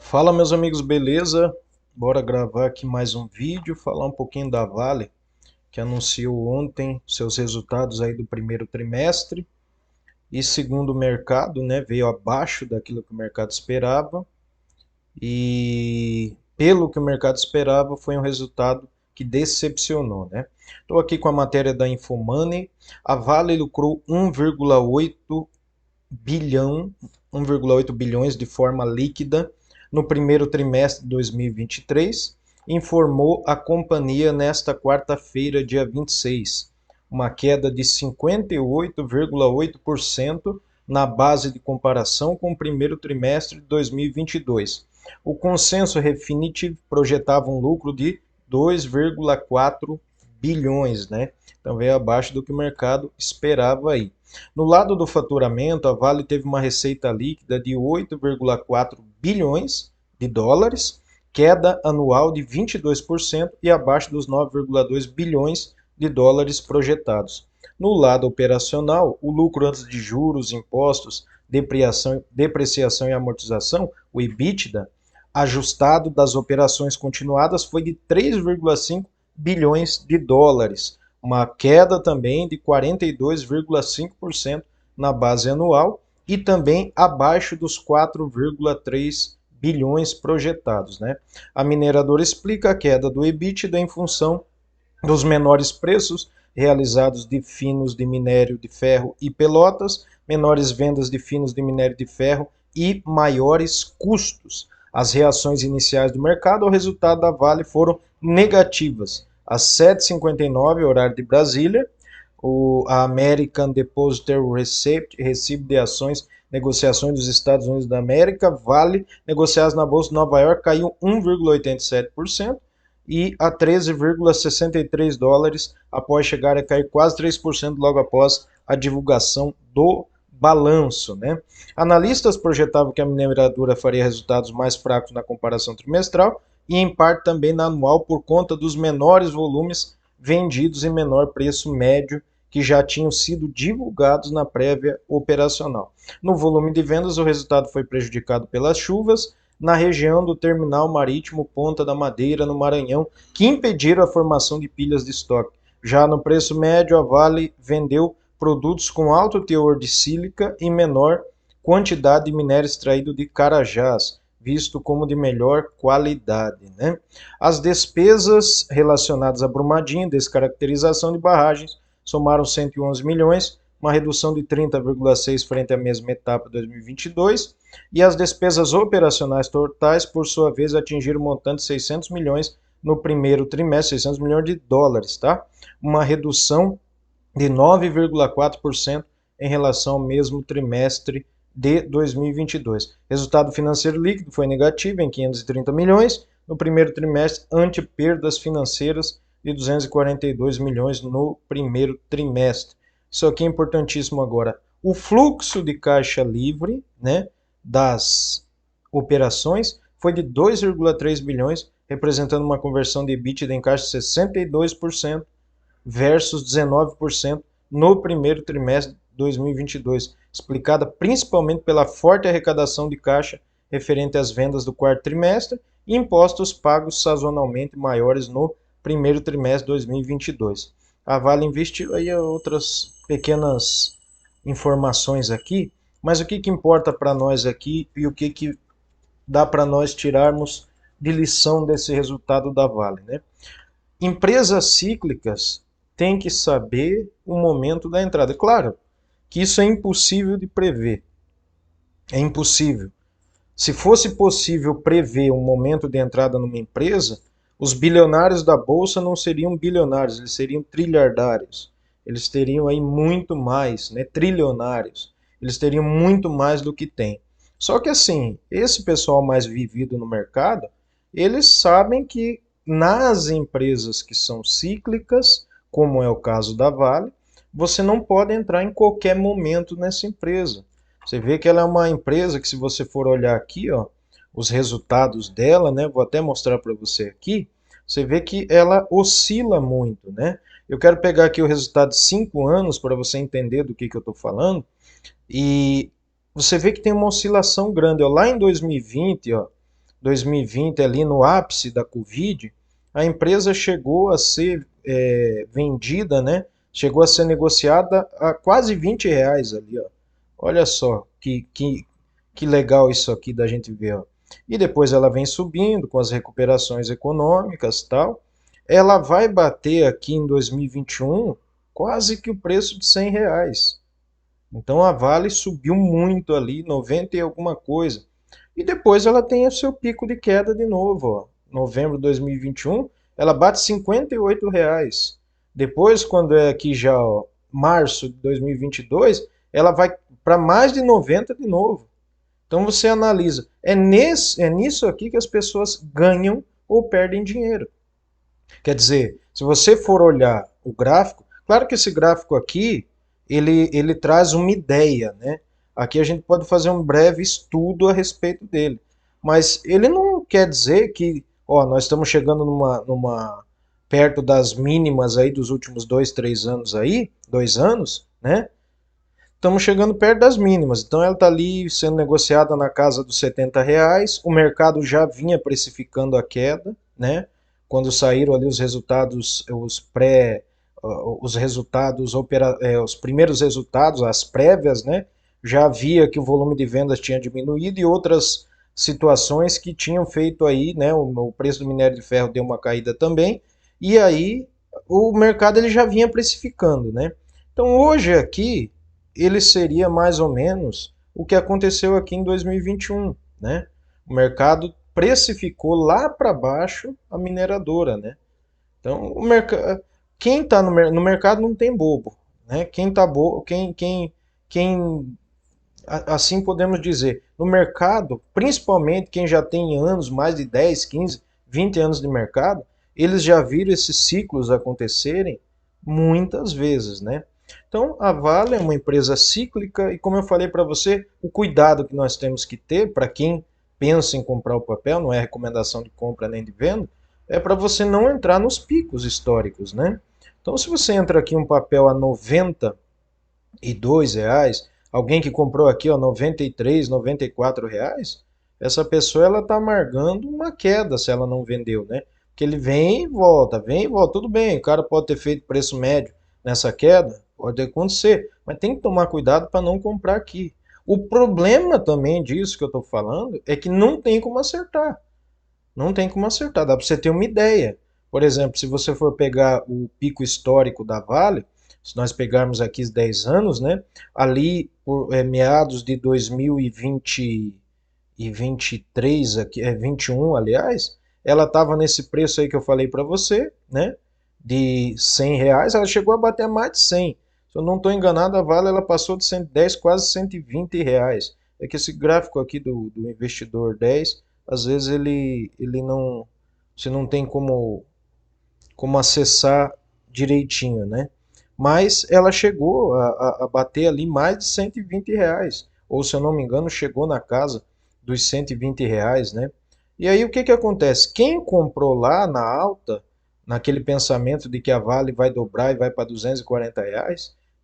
Fala, meus amigos, beleza? Bora gravar aqui mais um vídeo, falar um pouquinho da Vale, que anunciou ontem seus resultados aí do primeiro trimestre e segundo o mercado, né, veio abaixo daquilo que o mercado esperava e pelo que o mercado esperava foi um resultado que decepcionou, né? Estou aqui com a matéria da Infomoney. A Vale lucrou 1,8 bilhões de forma líquida no primeiro trimestre de 2023, informou a companhia nesta quarta-feira, dia 26, uma queda de 58,8% na base de comparação com o primeiro trimestre de 2022. O consenso Refinitiv projetava um lucro de 2,4 bilhões, né? Então veio abaixo do que o mercado esperava aí. No lado do faturamento, a Vale teve uma receita líquida de 8,4 bilhões de dólares, queda anual de 22% e abaixo dos 9,2 bilhões de dólares projetados. No lado operacional, o lucro antes de juros, impostos, depreciação e amortização, o EBITDA, ajustado das operações continuadas, foi de 3,5 bilhões de dólares, uma queda também de 42,5% na base anual e também abaixo dos 4,3 bilhões projetados, né? A mineradora explica a queda do EBITDA em função dos menores preços realizados de finos de minério de ferro e pelotas, menores vendas de finos de minério de ferro e maiores custos. As reações iniciais do mercado ao resultado da Vale foram negativas. Às 7h59, horário de Brasília, a American Depositary Receipt, recibo de ações, negociações dos Estados Unidos da América, Vale, negociadas na Bolsa de Nova York, caiu 1,87% e a 13,63 dólares após chegar a cair quase 3% logo após a divulgação do balanço, né? Analistas projetavam que a mineradora faria resultados mais fracos na comparação trimestral e em parte também na anual por conta dos menores volumes vendidos e menor preço médio que já tinham sido divulgados na prévia operacional. No volume de vendas, o resultado foi prejudicado pelas chuvas na região do terminal marítimo Ponta da Madeira, no Maranhão, que impediram a formação de pilhas de estoque. Já no preço médio, a Vale vendeu produtos com alto teor de sílica e menor quantidade de minério extraído de Carajás, visto como de melhor qualidade, né? As despesas relacionadas a Brumadinho, descaracterização de barragens, somaram 111 milhões, uma redução de 30,6% frente à mesma etapa de 2022, e as despesas operacionais totais, por sua vez, atingiram o montante de 600 milhões no primeiro trimestre, 600 milhões de dólares, tá? Uma redução de 9,4% em relação ao mesmo trimestre de 2022. Resultado financeiro líquido foi negativo em 530 milhões no primeiro trimestre, ante perdas financeiras de 242 milhões no primeiro trimestre. Isso aqui é importantíssimo agora. O fluxo de caixa livre, né, das operações foi de 2,3 bilhões, representando uma conversão de EBITDA em caixa de 62% versus 19% no primeiro trimestre de 2022, explicada principalmente pela forte arrecadação de caixa referente às vendas do quarto trimestre e impostos pagos sazonalmente maiores no primeiro trimestre de 2022. A Vale investiu aí outras pequenas informações aqui, mas o que importa para nós aqui e o que dá para nós tirarmos de lição desse resultado da Vale, né? Empresas cíclicas têm que saber o momento da entrada. Claro que isso é impossível de prever. É impossível. Se fosse possível prever um momento de entrada numa empresa, os bilionários da bolsa não seriam bilionários, eles seriam trilhardários. Eles teriam aí muito mais, né, trilionários. Eles teriam muito mais do que tem. Só que assim, esse pessoal mais vivido no mercado, eles sabem que nas empresas que são cíclicas, como é o caso da Vale, você não pode entrar em qualquer momento nessa empresa. Você vê que ela é uma empresa que, se você for olhar aqui, ó, os resultados dela, né, vou até mostrar para você aqui, você vê que ela oscila muito, né? Eu quero pegar aqui o resultado de 5 anos para você entender do que eu estou falando, e você vê que tem uma oscilação grande. Ó, lá em 2020, ó, 2020, ali no ápice da Covid, a empresa chegou a ser vendida, né? Chegou a ser negociada a quase R$ 20 ali, ó. Olha só que legal isso aqui da gente ver, ó. E depois ela vem subindo com as recuperações econômicas e tal. Ela vai bater aqui em 2021 quase que o preço de R$ 100. Então a Vale subiu muito ali, 90 e alguma coisa. E depois ela tem o seu pico de queda de novo, ó. Novembro de 2021, ela bate R$ 58. Depois, quando é aqui já, ó, março de 2022, ela vai para mais de 90 de novo. Então você analisa, é nisso aqui que as pessoas ganham ou perdem dinheiro. Quer dizer, se você for olhar o gráfico, claro que esse gráfico aqui, ele traz uma ideia, né? Aqui a gente pode fazer um breve estudo a respeito dele. Mas ele não quer dizer que, ó, nós estamos chegando perto das mínimas aí dos últimos 2, 3 anos aí, 2 anos, né? Estamos chegando perto das mínimas. Então ela está ali sendo negociada na casa dos R$ 70. O mercado já vinha precificando a queda, né? Quando saíram ali os resultados, os resultados, os primeiros resultados, as prévias, né? Já via que o volume de vendas tinha diminuído e outras situações que tinham feito aí, né? O preço do minério de ferro deu uma caída também. E aí o mercado ele já vinha precificando, né? Então hoje aqui ele seria mais ou menos o que aconteceu aqui em 2021, né? O mercado precificou lá para baixo a mineradora, né? Então, quem está no mercado não tem bobo, né? Quem tá quem assim podemos dizer, no mercado, principalmente quem já tem anos, mais de 10, 15, 20 anos de mercado, eles já viram esses ciclos acontecerem muitas vezes, né? Então, a Vale é uma empresa cíclica e, como eu falei para você, o cuidado que nós temos que ter para quem pensa em comprar o papel, não é recomendação de compra nem de venda, é para você não entrar nos picos históricos, né? Então, se você entra aqui um papel a R$ 92, alguém que comprou aqui ó, 93, R$ 94, essa pessoa ela está amargando uma queda se ela não vendeu, né? Porque ele vem e volta, tudo bem, o cara pode ter feito preço médio nessa queda, pode acontecer, mas tem que tomar cuidado para não comprar aqui. O problema também disso que eu estou falando é que não tem como acertar. Não tem como acertar, dá para você ter uma ideia. Por exemplo, se você for pegar o pico histórico da Vale, se nós pegarmos aqui os 10 anos, né, ali por meados de 2020 e 23, aqui, 21, aliás, ela estava nesse preço aí que eu falei para você, né, de R$ 100, ela chegou a bater mais de 100. Se eu não estou enganado, a Vale ela passou de 110, quase R$ 120. É que esse gráfico aqui do investidor 10, às vezes ele não, você não tem como acessar direitinho, né? Mas ela chegou a bater ali mais de R$ 120, ou se eu não me engano, chegou na casa dos R$ 120, né? E aí o que que acontece? Quem comprou lá na alta, naquele pensamento de que a Vale vai dobrar e vai para R$ 240,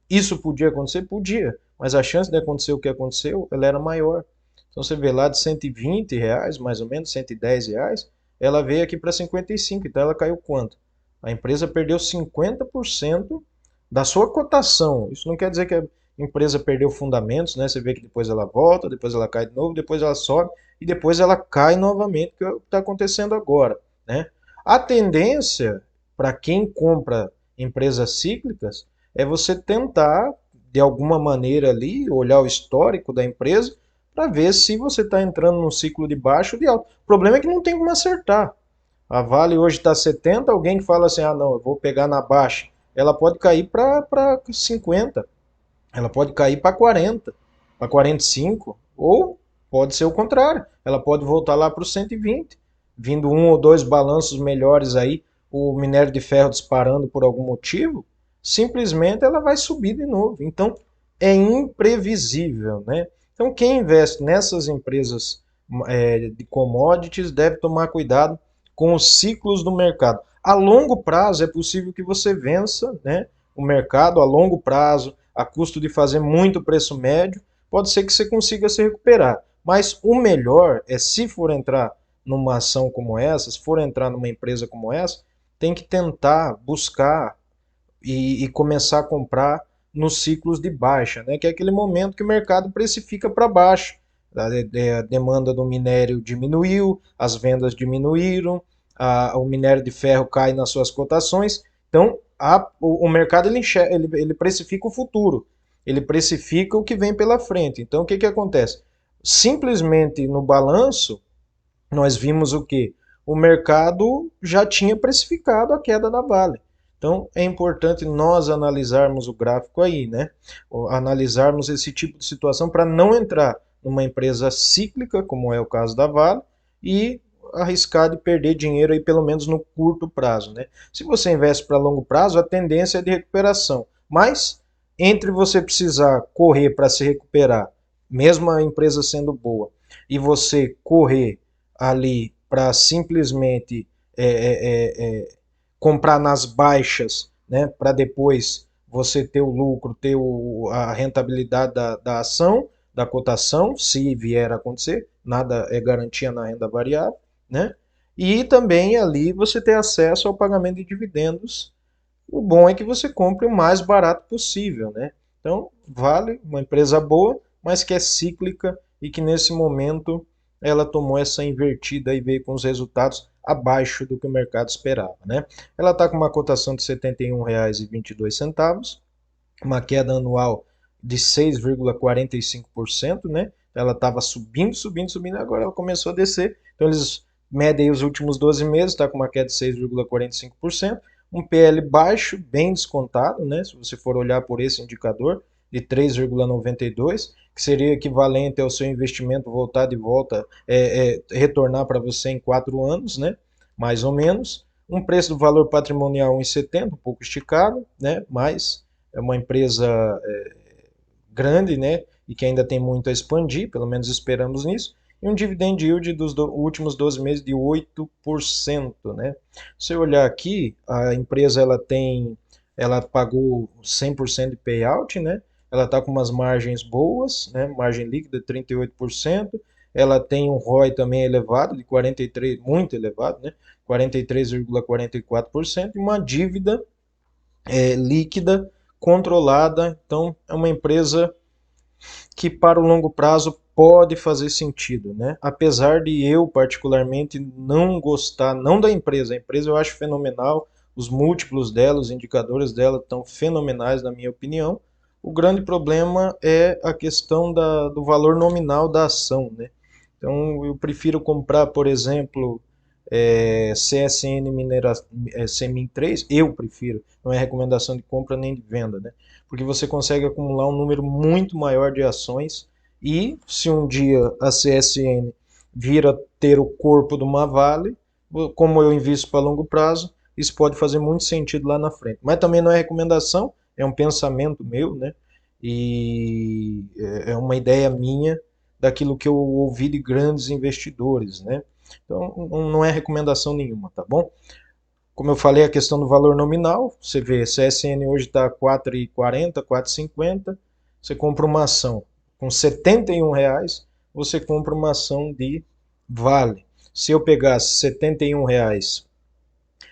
isso podia acontecer? Podia, mas a chance de acontecer o que aconteceu, ela era maior. Então você vê lá de R$ 120, mais ou menos, R$ 110, ela veio aqui para 55, então ela caiu quanto? A empresa perdeu 50% da sua cotação. Isso não quer dizer que a empresa perdeu fundamentos, né? Você vê que depois ela volta, depois ela cai de novo, depois ela sobe e depois ela cai novamente, que é o que está acontecendo agora, né? A tendência para quem compra empresas cíclicas é você tentar, de alguma maneira ali, olhar o histórico da empresa para ver se você está entrando num ciclo de baixo ou de alto. O problema é que não tem como acertar. A Vale hoje está 70, alguém que fala assim, ah não, eu vou pegar na baixa. Ela pode cair para 50, ela pode cair para 40, para 45, ou pode ser o contrário, ela pode voltar lá para os 120, vindo um ou dois balanços melhores aí, o minério de ferro disparando por algum motivo, simplesmente ela vai subir de novo. Então é imprevisível, né? Então quem investe nessas empresas de commodities deve tomar cuidado com os ciclos do mercado. A longo prazo é possível que você vença, né, o mercado a longo prazo, a custo de fazer muito preço médio, pode ser que você consiga se recuperar. Mas o melhor é, se for entrar numa ação como essa, se for entrar numa empresa como essa, tem que tentar buscar e começar a comprar nos ciclos de baixa, né? Que é aquele momento que o mercado precifica para baixo. A demanda do minério diminuiu, as vendas diminuíram, o minério de ferro cai nas suas cotações. Então, o mercado ele precifica o futuro, ele precifica o que vem pela frente. Então, o que, que acontece? Simplesmente no balanço, nós vimos o que? O mercado já tinha precificado a queda da Vale. Então é importante nós analisarmos o gráfico aí, né? Analisarmos esse tipo de situação para não entrar numa empresa cíclica, como é o caso da Vale, e arriscar de perder dinheiro aí pelo menos no curto prazo, né? Se você investe para longo prazo, a tendência é de recuperação. Mas entre você precisar correr para se recuperar, mesmo a empresa sendo boa, e você correr ali para simplesmente comprar nas baixas, né, para depois você ter o lucro, ter a rentabilidade da ação, da cotação, se vier a acontecer, nada é garantia na renda variável, né? E também ali você ter acesso ao pagamento de dividendos. O bom é que você compre o mais barato possível, né? Então, Vale, uma empresa boa, mas que é cíclica e que nesse momento ela tomou essa invertida e veio com os resultados abaixo do que o mercado esperava, né? Ela está com uma cotação de R$ 71,22, uma queda anual de 6,45%, né? Ela estava subindo, subindo, subindo, agora ela começou a descer. Então eles medem os últimos 12 meses, está com uma queda de 6,45%, um PL baixo, bem descontado, né? Se você for olhar por esse indicador, de 3,92, que seria equivalente ao seu investimento voltar de volta, retornar para você em 4 anos, né? Mais ou menos. Um preço do valor patrimonial 1,70, um pouco esticado, né? Mas é uma empresa grande, né? E que ainda tem muito a expandir, pelo menos esperamos nisso. E um dividend yield dos últimos 12 meses de 8%, né? Se você olhar aqui, a empresa ela pagou 100% de payout, né? Ela está com umas margens boas, né? Margem líquida de 38%. Ela tem um ROI também elevado, de 43%, muito elevado, né? 43,44%, e uma dívida líquida, controlada. Então, é uma empresa que para o longo prazo pode fazer sentido, né? Apesar de eu particularmente não gostar, não da empresa, a empresa eu acho fenomenal, os múltiplos dela, os indicadores dela estão fenomenais na minha opinião. O grande problema é a questão do valor nominal da ação, né? Então eu prefiro comprar, por exemplo, CSN Semin 3, eu prefiro, não é recomendação de compra nem de venda, né? Porque você consegue acumular um número muito maior de ações e se um dia a CSN vir a ter o corpo de uma Vale, como eu invisto para longo prazo, isso pode fazer muito sentido lá na frente. Mas também não é recomendação, é um pensamento meu, né? E é uma ideia minha daquilo que eu ouvi de grandes investidores, né? Então não é recomendação nenhuma, tá bom? Como eu falei, a questão do valor nominal, você vê, CSN hoje está 4,40, 4,50, você compra uma ação com R$ 71, você compra uma ação de Vale. Se eu pegasse R$ 71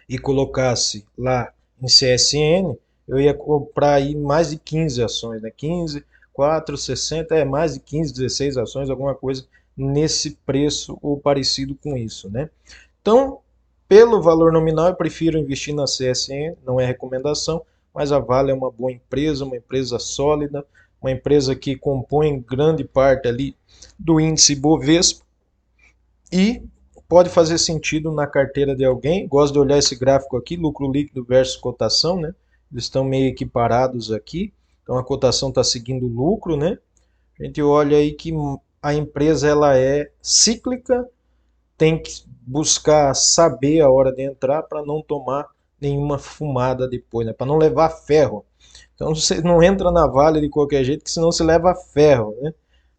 e colocasse lá em CSN, eu ia comprar aí mais de 15 ações, né? 15, 4, 60, mais de 15, 16 ações, alguma coisa nesse preço ou parecido com isso, né? Então, pelo valor nominal, eu prefiro investir na CSN, não é recomendação, mas a Vale é uma boa empresa, uma empresa sólida, uma empresa que compõe grande parte ali do índice Bovespa e pode fazer sentido na carteira de alguém. Gosto de olhar esse gráfico aqui, lucro líquido versus cotação, né? Eles estão meio equiparados aqui, então a cotação está seguindo o lucro, né? A gente olha aí que a empresa ela é cíclica, tem que buscar saber a hora de entrar para não tomar nenhuma fumada depois, né? Para não levar ferro. Então você não entra na Vale de qualquer jeito, que senão você leva ferro, né?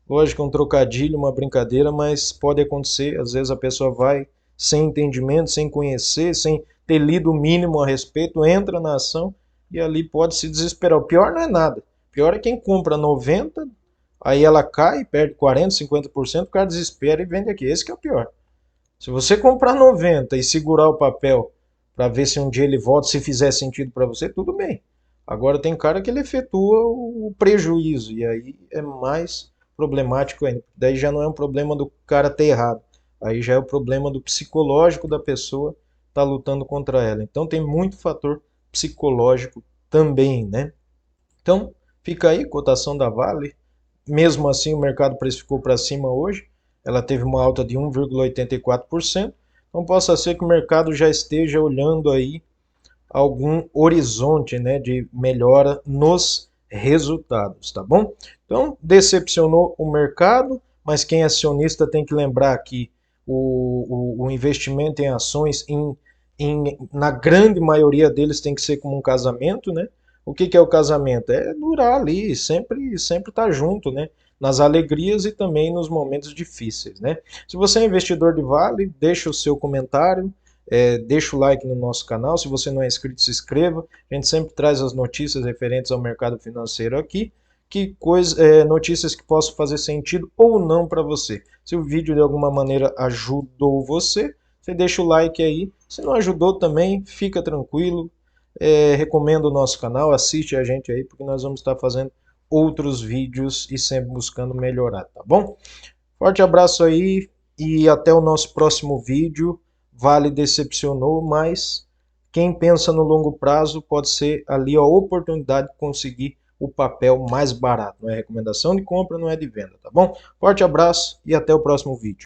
Lógico, é um trocadilho, uma brincadeira, mas pode acontecer. Às vezes a pessoa vai sem entendimento, sem conhecer, sem ter lido o mínimo a respeito, entra na ação e ali pode se desesperar. O pior não é nada. O pior é quem compra 90, aí ela cai, perde 40, 50%, o cara desespera e vende aqui. Esse que é o pior. Se você comprar 90 e segurar o papel para ver se um dia ele volta, se fizer sentido para você, tudo bem. Agora tem cara que ele efetua o prejuízo e aí é mais problemático ainda. Daí já não é um problema do cara ter errado, aí já é o problema do psicológico da pessoa estar lutando contra ela. Então tem muito fator psicológico também, né? Então fica aí, cotação da Vale. Mesmo assim, o mercado precificou para cima hoje. Ela teve uma alta de 1,84%. Então, possa ser que o mercado já esteja olhando aí algum horizonte, né, de melhora nos resultados, tá bom? Então, decepcionou o mercado, mas quem é acionista tem que lembrar que o investimento em ações, na grande maioria deles, tem que ser como um casamento, né? O que é o casamento? É durar ali, sempre estar junto, né? Nas alegrias e também nos momentos difíceis, né? Se você é investidor de Vale, deixa o seu comentário, deixa o like no nosso canal. Se você não é inscrito, se inscreva. A gente sempre traz as notícias referentes ao mercado financeiro aqui, notícias que possam fazer sentido ou não para você. Se o vídeo de alguma maneira ajudou você, você deixa o like aí. Se não ajudou também, fica tranquilo. Recomendo o nosso canal, assiste a gente aí, porque nós vamos estar fazendo outros vídeos e sempre buscando melhorar, tá bom? Forte abraço aí e até o nosso próximo vídeo. Vale decepcionou, mas quem pensa no longo prazo pode ser ali a oportunidade de conseguir o papel mais barato. Não é recomendação de compra, não é de venda, tá bom? Forte abraço e até o próximo vídeo.